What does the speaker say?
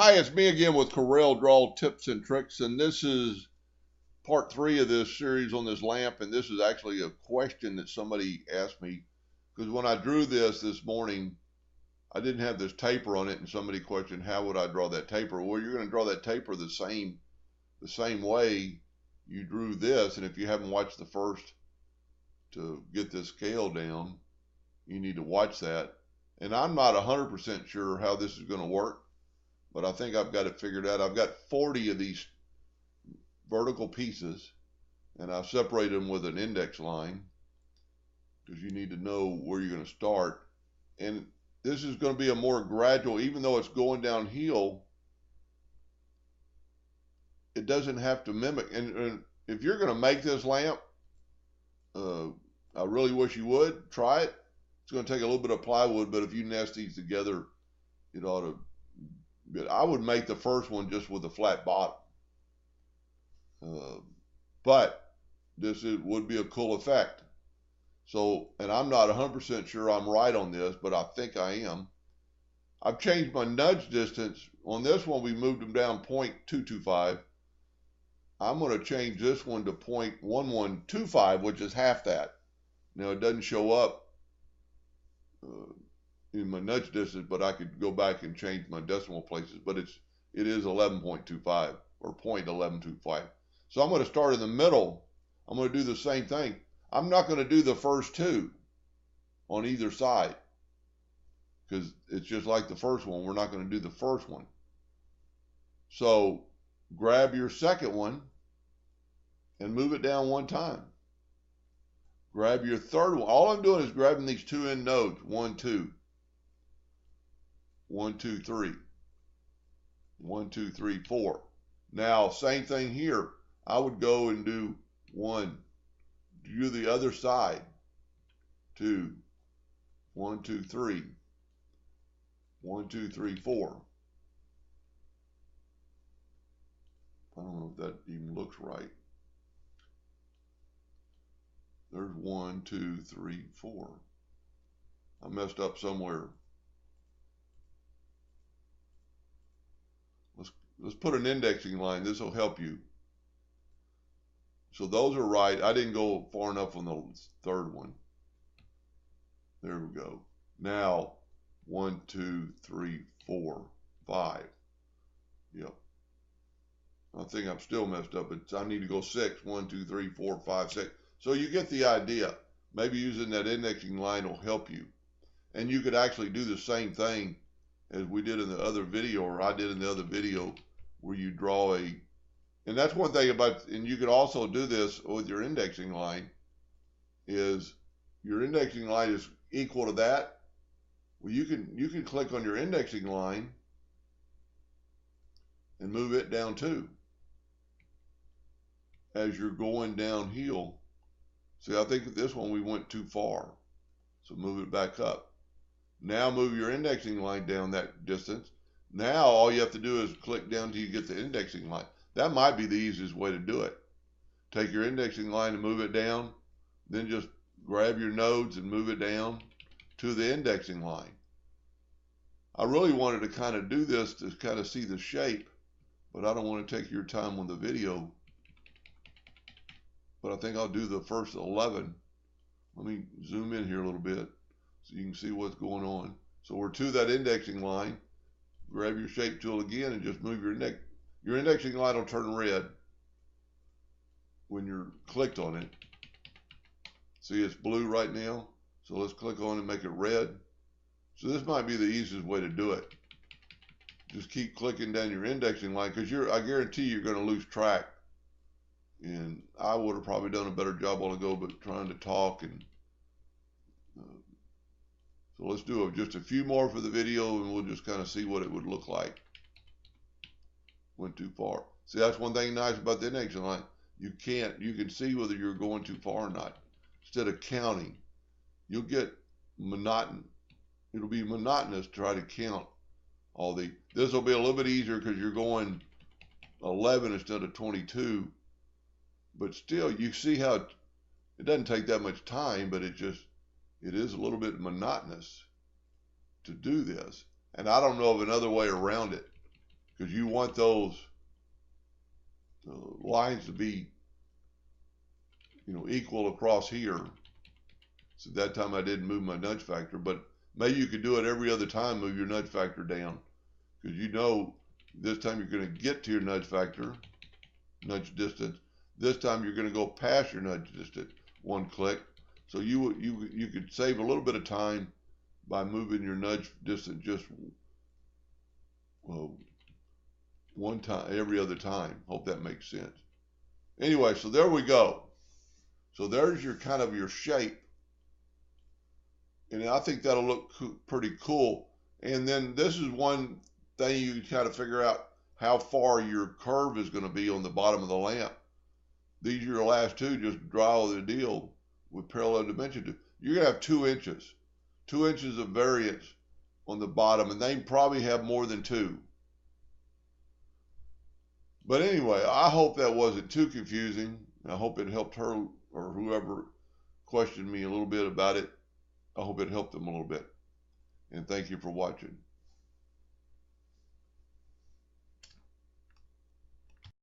Hi, it's me again with Corel Draw Tips and Tricks, and this is part 3 of this series on this lamp, and this is actually a question that somebody asked me, because when I drew this morning, I didn't have this taper on it, and somebody questioned, how would I draw that taper? Well, you're going to draw that taper the same way you drew this, and if you haven't watched the first to get this scale down, you need to watch that. And I'm not 100% sure how this is going to work, but I think I've got it figured out. I've got 40 of these vertical pieces, and I've separated them with an index line because you need to know where you're going to start. And this is going to be a more gradual, even though it's going downhill, it doesn't have to mimic. And if you're going to make this lamp, I really wish you would try it. It's going to take a little bit of plywood, but if you nest these together, it ought to. I would make the first one just with a flat bottom. But would be a cool effect. So, and I'm not 100% sure I'm right on this, but I think I am. I've changed my nudge distance. On this one, we moved them down 0.225. I'm going to change this one to 0.1125, which is half that. Now, it doesn't show up in my nudge distance, but I could go back and change my decimal places, but it is 11.25 or 0.1125. So I'm going to start in the middle. I'm going to do the same thing. I'm not going to do the first two on either side because it's just like the first one. We're not going to do the first one. So grab your second one and move it down one time. Grab your third one. All I'm doing is grabbing these two end nodes, 1, 2. 1, 2, 3. 1, 2, 3, 4. Now, same thing here. I would go and do 1. Do the other side. 2. 1, 2, 3. 1, 2, 3, 4. I don't know if that even looks right. There's 1, 2, 3, 4. I messed up somewhere. Let's put an indexing line. This will help you. So those are right. I didn't go far enough on the third one. There we go. Now, 1, 2, 3, 4, 5. Yep. I think I'm still messed up, but I need to go 6. 1, 2, 3, 4, 5, 6. So you get the idea. Maybe using that indexing line will help you. And you could actually do the same thing as we did in the other video, or I did in the other video, where you draw and that's one thing about, and you could also do this with your indexing line, is your indexing line is equal to that. Well, you can click on your indexing line and move it down too as you're going downhill. See, I think this one we went too far, so move it back up. Now move your indexing line down that distance. Now all you have to do is click down till you get the indexing line. That might be the easiest way to do it. Take your indexing line and move it down, then just grab your nodes and move it down to the indexing line. I really wanted to kind of do this to kind of see the shape, but I don't want to take your time on the video. But I think I'll do the first 11. Let me zoom in here a little bit so you can see what's going on. So we're to that indexing line. Grab your shape tool again and just move your index. Your indexing line will turn red when you're clicked on it. See, it's blue right now. So let's click on it and make it red. So this might be the easiest way to do it. Just keep clicking down your indexing line, because I guarantee you're going to lose track. And I would have probably done a better job a while ago, but trying to talk. And so let's do just a few more for the video, and we'll just kind of see what it would look like. Went too far. See, that's one thing nice about the indexing line. You can see whether you're going too far or not. Instead of counting, you'll get monotonous. It'll be monotonous to try to count all the. This will be a little bit easier because you're going 11 instead of 22. But still, you see how it doesn't take that much time, but it is a little bit monotonous to do this. And I don't know of another way around it, because you want those lines to be, equal across here. So that time I didn't move my nudge factor, but maybe you could do it every other time, move your nudge factor down, because this time you're going to get to your nudge factor, nudge distance. This time you're going to go past your nudge distance, one click. So you could save a little bit of time by moving your nudge distance just one time, every other time. Hope that makes sense. Anyway, so there we go. So there's your kind of your shape. And I think that'll look pretty cool. And then this is one thing you can kind of figure out how far your curve is going to be on the bottom of the lamp. These are your last two. Just draw the deal with parallel dimension. You're going to have 2 inches. 2 inches of variance on the bottom. And they probably have more than 2. But anyway, I hope that wasn't too confusing. I hope it helped her or whoever questioned me a little bit about it. I hope it helped them a little bit. And thank you for watching.